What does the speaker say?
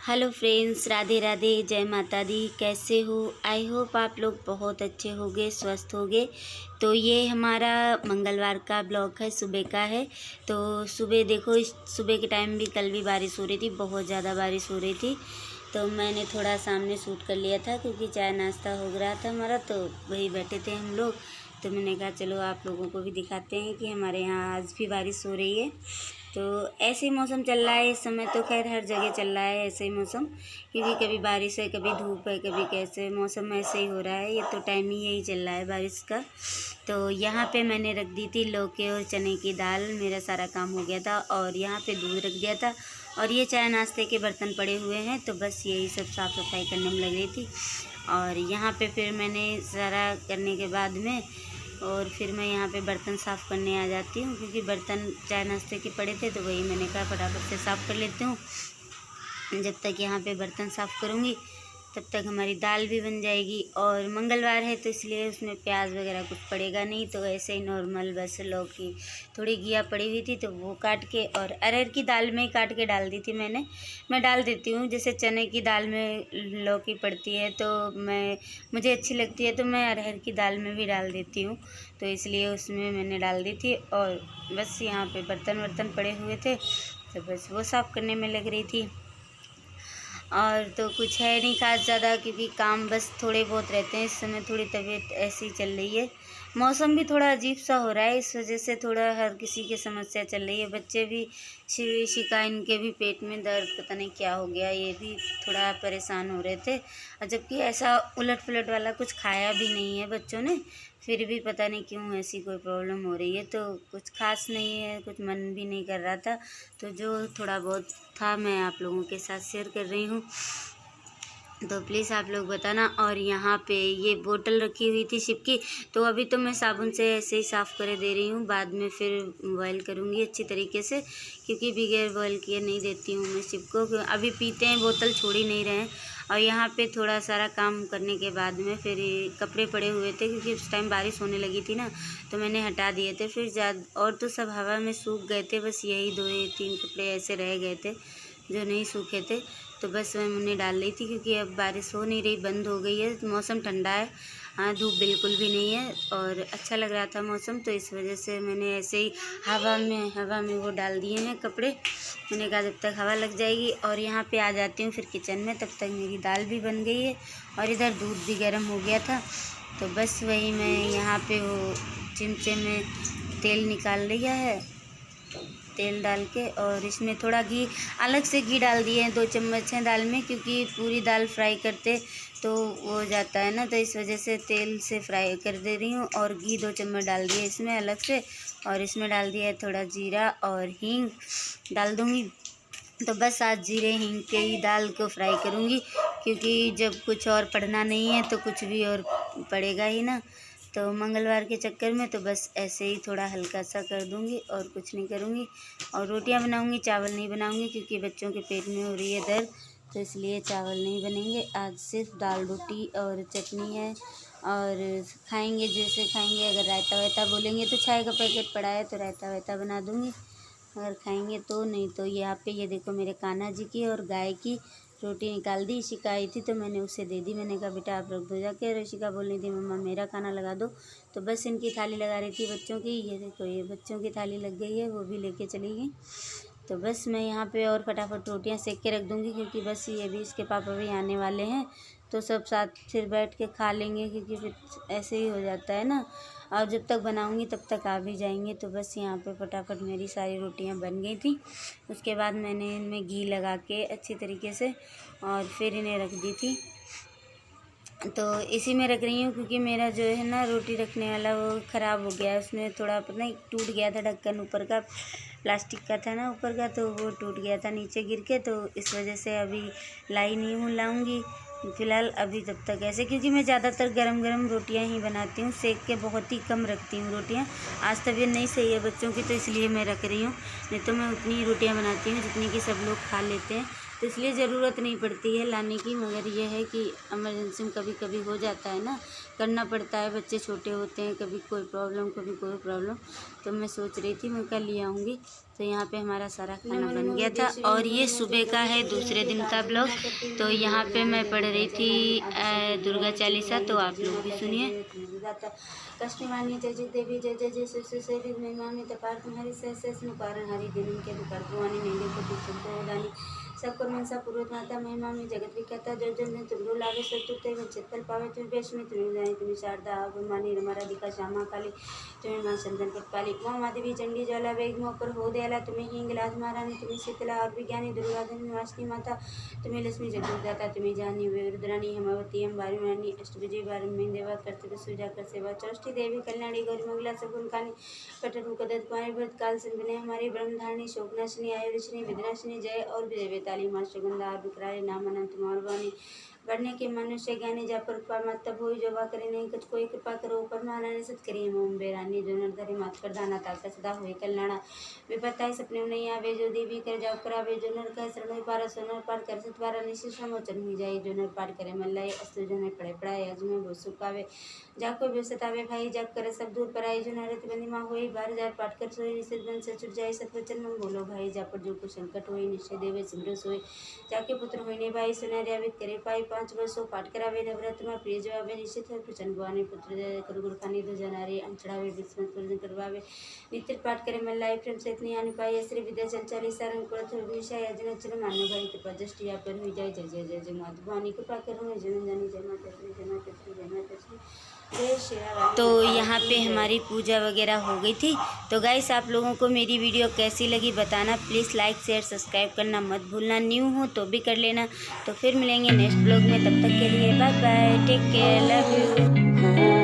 Hello friends, Radhe Radhe, जय माता दी। कैसे हो? आई होप आप लोग बहुत अच्छे होंगे, स्वस्थ होंगे। तो ये हमारा मंगलवार का ब्लॉग है, सुबह का है। तो सुबह देखो, इस सुबह के टाइम भी कल भी बारिश हो रही थी, बहुत ज़्यादा बारिश हो रही थी। तो मैंने थोड़ा सामने शूट कर लिया था क्योंकि चाय नाश्ता हो रहा था हमारा, तो वही बैठे थे हम लोग। तो मैंने कहा चलो आप लोगों को भी दिखाते हैं कि हमारे यहाँ आज भी बारिश हो रही है। तो ऐसे ही मौसम चल रहा है इस समय, तो खैर हर जगह चल रहा है ऐसे ही मौसम, क्योंकि कभी बारिश है, कभी धूप है, कभी कैसे मौसम ऐसे ही हो रहा है। ये तो टाइम ही यही चल रहा है बारिश का। तो यहाँ पे मैंने रख दी थी लौकी और चने की दाल, मेरा सारा काम हो गया था। और यहाँ पे दूध रख दिया था, और ये चाय नाश्ते के बर्तन पड़े हुए हैं, तो बस यही सब साफ़ सफाई करने में लग रही थी। और यहाँ पे फिर मैंने सारा करने के बाद में और फिर मैं यहाँ पे बर्तन साफ़ करने आ जाती हूँ, क्योंकि बर्तन चाय नाश्ते के पड़े थे, तो वही मैंने कहा फटाफट से साफ़ कर लेती हूँ। जब तक यहाँ पे बर्तन साफ़ करूँगी तब तक हमारी दाल भी बन जाएगी। और मंगलवार है तो इसलिए उसमें प्याज वगैरह कुछ पड़ेगा नहीं, तो ऐसे ही नॉर्मल बस लौकी थोड़ी घिया पड़ी हुई थी, तो वो काट के और अरहर की दाल में ही काट के डाल दी थी मैं डाल देती हूँ। जैसे चने की दाल में लौकी पड़ती है तो मुझे अच्छी लगती है, तो मैं अरहर की दाल में भी डाल देती हूँ, तो इसलिए उसमें मैंने डाल दी थी। और बस यहाँ पे बर्तन वर्तन पड़े हुए थे, तो बस वो साफ़ करने में लग रही थी। और तो कुछ है नहीं खास ज़्यादा, क्योंकि काम बस थोड़े बहुत रहते हैं। इस समय थोड़ी तबीयत ऐसी चल रही है, मौसम भी थोड़ा अजीब सा हो रहा है, इस वजह से थोड़ा हर किसी की समस्या चल रही है। बच्चे भी शिका, इनके भी पेट में दर्द, पता नहीं क्या हो गया, ये भी थोड़ा परेशान हो रहे थे। और जबकि ऐसा उलट पुलट वाला कुछ खाया भी नहीं है बच्चों ने, फिर भी पता नहीं क्यों ऐसी कोई प्रॉब्लम हो रही है। तो कुछ खास नहीं है, कुछ मन भी नहीं कर रहा था, तो जो थोड़ा बहुत था मैं आप लोगों के साथ शेयर कर रही हूँ, तो प्लीज़ आप लोग बताना। और यहाँ पे ये बोतल रखी हुई थी शिप की, तो अभी तो मैं साबुन से ऐसे ही साफ़ करे दे रही हूँ, बाद में फिर बॉयल करूँगी अच्छी तरीके से, क्योंकि बगैर बॉयल किए नहीं देती हूँ मैं शिप को। अभी पीते हैं, बोतल छोड़ ही नहीं रहे हैं। और यहाँ पे थोड़ा सारा काम करने के बाद में फिर ये कपड़े पड़े हुए थे, क्योंकि उस टाइम बारिश होने लगी थी ना, तो मैंने हटा दिए थे। फिर और तो सब हवा में सूख गए थे, बस यही 2-3 कपड़े ऐसे रह गए थे जो नहीं सूखे थे, तो बस मैं उन्हें डाल रही थी, क्योंकि अब बारिश हो नहीं रही, बंद हो गई है, मौसम ठंडा है। हाँ, धूप बिल्कुल भी नहीं है और अच्छा लग रहा था मौसम, तो इस वजह से मैंने ऐसे ही हवा में वो डाल दिए हैं कपड़े। मैंने कहा जब तक हवा लग जाएगी। और यहाँ पे आ जाती हूँ फिर किचन में, तब तक मेरी दाल भी बन गई है और इधर दूध भी गर्म हो गया था। तो बस वही मैं यहाँ पे वो चिमचे में तेल निकाल लिया है, तेल डाल के, और इसमें थोड़ा घी, अलग से घी डाल दिए हैं, 2 चम्मच हैं दाल में, क्योंकि पूरी दाल फ्राई करते तो वो हो जाता है ना, तो इस वजह से तेल से फ्राई कर दे रही हूँ। और घी 2 चम्मच डाल दिए इसमें अलग से, और इसमें डाल दिया है थोड़ा जीरा और हींग डाल दूँगी। तो बस आज जीरे हींग के ही दाल को फ्राई करूँगी, क्योंकि जब कुछ और पड़ना नहीं है तो कुछ भी और पड़ेगा ही ना, तो मंगलवार के चक्कर में तो बस ऐसे ही थोड़ा हल्का सा कर दूँगी और कुछ नहीं करूँगी। और रोटियां बनाऊँगी, चावल नहीं बनाऊँगी, क्योंकि बच्चों के पेट में हो रही है दर्द, तो इसलिए चावल नहीं बनेंगे आज, सिर्फ दाल रोटी और चटनी है। और खाएंगे जैसे खाएंगे, अगर रायता वायता बोलेंगे तो चाय का पैकेट पड़ा है, तो रायता वायता बना दूँगी अगर खाएंगे तो। नहीं तो यहाँ पे ये देखो मेरे कान्हा जी की और गाय की रोटी निकाल दी। ऋषिका आई थी तो मैंने उसे दे दी, मैंने कहा बेटा आप रख दो जाके। ऋषिका बोल रही थी मम्मा मेरा खाना लगा दो, तो बस इनकी थाली लगा रही थी बच्चों की। ये देखो ये बच्चों की थाली लग गई है, वो भी लेके चली गई। तो बस मैं यहाँ पे और फटाफट रोटियाँ सेक के रख दूँगी, क्योंकि बस ये भी, इसके पापा भी आने वाले हैं, तो सब साथ फिर बैठ के खा लेंगे, क्योंकि फिर ऐसे ही हो जाता है ना। और जब तक बनाऊँगी तब तक आ भी जाएंगे। तो बस यहाँ पे फटाफट मेरी सारी रोटियाँ बन गई थी। उसके बाद मैंने इनमें घी लगा के अच्छी तरीके से और फिर इन्हें रख दी थी। तो इसी में रख रही हूँ, क्योंकि मेरा जो है ना रोटी रखने वाला वो ख़राब हो गया, उसमें थोड़ा पता नहीं टूट गया था, ढक्कन ऊपर का प्लास्टिक का था ना ऊपर का, तो वो टूट गया था नीचे गिर के, तो इस वजह से अभी लाई नहीं हूँ, लाऊंगी फ़िलहाल अभी तब तक ऐसे, क्योंकि मैं ज़्यादातर गरम रोटियां ही बनाती हूँ, सेक के बहुत ही कम रखती हूँ रोटियां। आज तबीयत नहीं सही है बच्चों की, तो इसलिए मैं रख रही हूँ, नहीं तो मैं उतनी ही रोटियां बनाती हूँ जितनी कि सब लोग खा लेते हैं। तो इसलिए ज़रूरत नहीं पड़ती है लाने की। मगर यह है कि इमरजेंसी में कभी कभी हो जाता है ना, करना पड़ता है, बच्चे छोटे होते हैं, कभी कोई प्रॉब्लम कभी कोई प्रॉब्लम। तो मैं सोच रही थी मैं कल ले आऊँगी। तो यहाँ पे हमारा सारा खाना बन गया था और ये सुबह का है दूसरे दिन का ब्लॉग। तो यहाँ पे मैं पढ़ रही थी दुर्गा चालीसा, तो आप लोग भी सुनिए। कष्टवाणी जय जय देवी जय जय जय सुसेवित महिमामी तपार तुम्हारी सहस नुकारण हरि दिन के दुकार भुवानी नेंगे को दुख सबको मनसा पूर्वक माता महिमा में जगत विख्याता जो जन तुमरो लावे सतुते वंचित फल पावे तुम बेशमी तुम्हें जाए तुम्हें शारदा गुरमानी रमारा दिका श्यामा काली तुम्हें माँ चंदन पटपाली उमा माधवी चंडी ज्वाला वेग मोह पर हो दयाला तुम्हें हिंग लाज महारानी तुम्हें शीतला और विज्ञानी दुर्गाधन निवासिनी माता तुम्हें लक्ष्मी जगदाता तुम्हें जानी रुद्रानी हेमावती अंबारी रानी अष्टभुजी बारमी देवा कर्तव्य सुजा कर सेवा चौष्टी देवी कल्याणी गौरी मंगला सगुन कानी कटन मुकदत कुमारी व्रत काल संविनय हमारी ब्रह्मधारिणी शोकनाशिनी आयुर्षिनी विद्राशिनी जय और विजय बेताली माँ सुगंधा विक्राली नाम अनंत मारवानी बढ़ने के मनुष्य ज्ञानी जा पर कृपा मत तब हो जवा करे नहीं कुछ कोई कृपा करो पर महारानी सत करिए मोम बेरानी जो नरधरी मात कर दाना ताकत सदा हुए कल्याणा विपत्ताई सपने नहीं आवे जो देवी कर जाओ करावे जो नर कह शरण पार सोनर पार कर सतवारा निश्चित समोचन ही जाए जो नर पार करे मल्लाए अस्तु जन पढ़े पढ़ाए अजमे वो सुखावे जाको भी सतावे भाई जाग करे सब दूर पर आई जो नरत बंदी माँ हुई 12,000 पाठ कर सोई निश्चित बन से छुट जाए सतवचन मन बोलो भाई जा पर जो कुछ संकट हुई निश्चय देवे सिमरो सोई जाके पुत्र होने भाई सुनार्यावित करे पाई 5 वर्षों पाठ करावे नवरत में प्रिय जवाबे निश्चित है प्रचन गुआने पुत्र कर गुरु खानी दो जनारे अंचड़ावे विस्मत पूजन करवावे नित्य पाठ करे मल्लाए प्रेम से इतनी आने पाई श्री विद्या चंचली सारंग कुलथ विषय अजन चल मान्य भाई कृपा दृष्टि या पर हुई जाए जय जय जय जय माता भवानी कृपा करो जन जानी जय माता श्री जय माता श्री जय माता श्री। तो यहाँ पे हमारी पूजा वगैरह हो गई थी। तो गाइस आप लोगों को मेरी वीडियो कैसी लगी बताना, प्लीज़ लाइक शेयर सब्सक्राइब करना मत भूलना, न्यू हो तो भी कर लेना। तो फिर मिलेंगे नेक्स्ट ब्लॉग में, तब तक के लिए bye bye, take care, love you.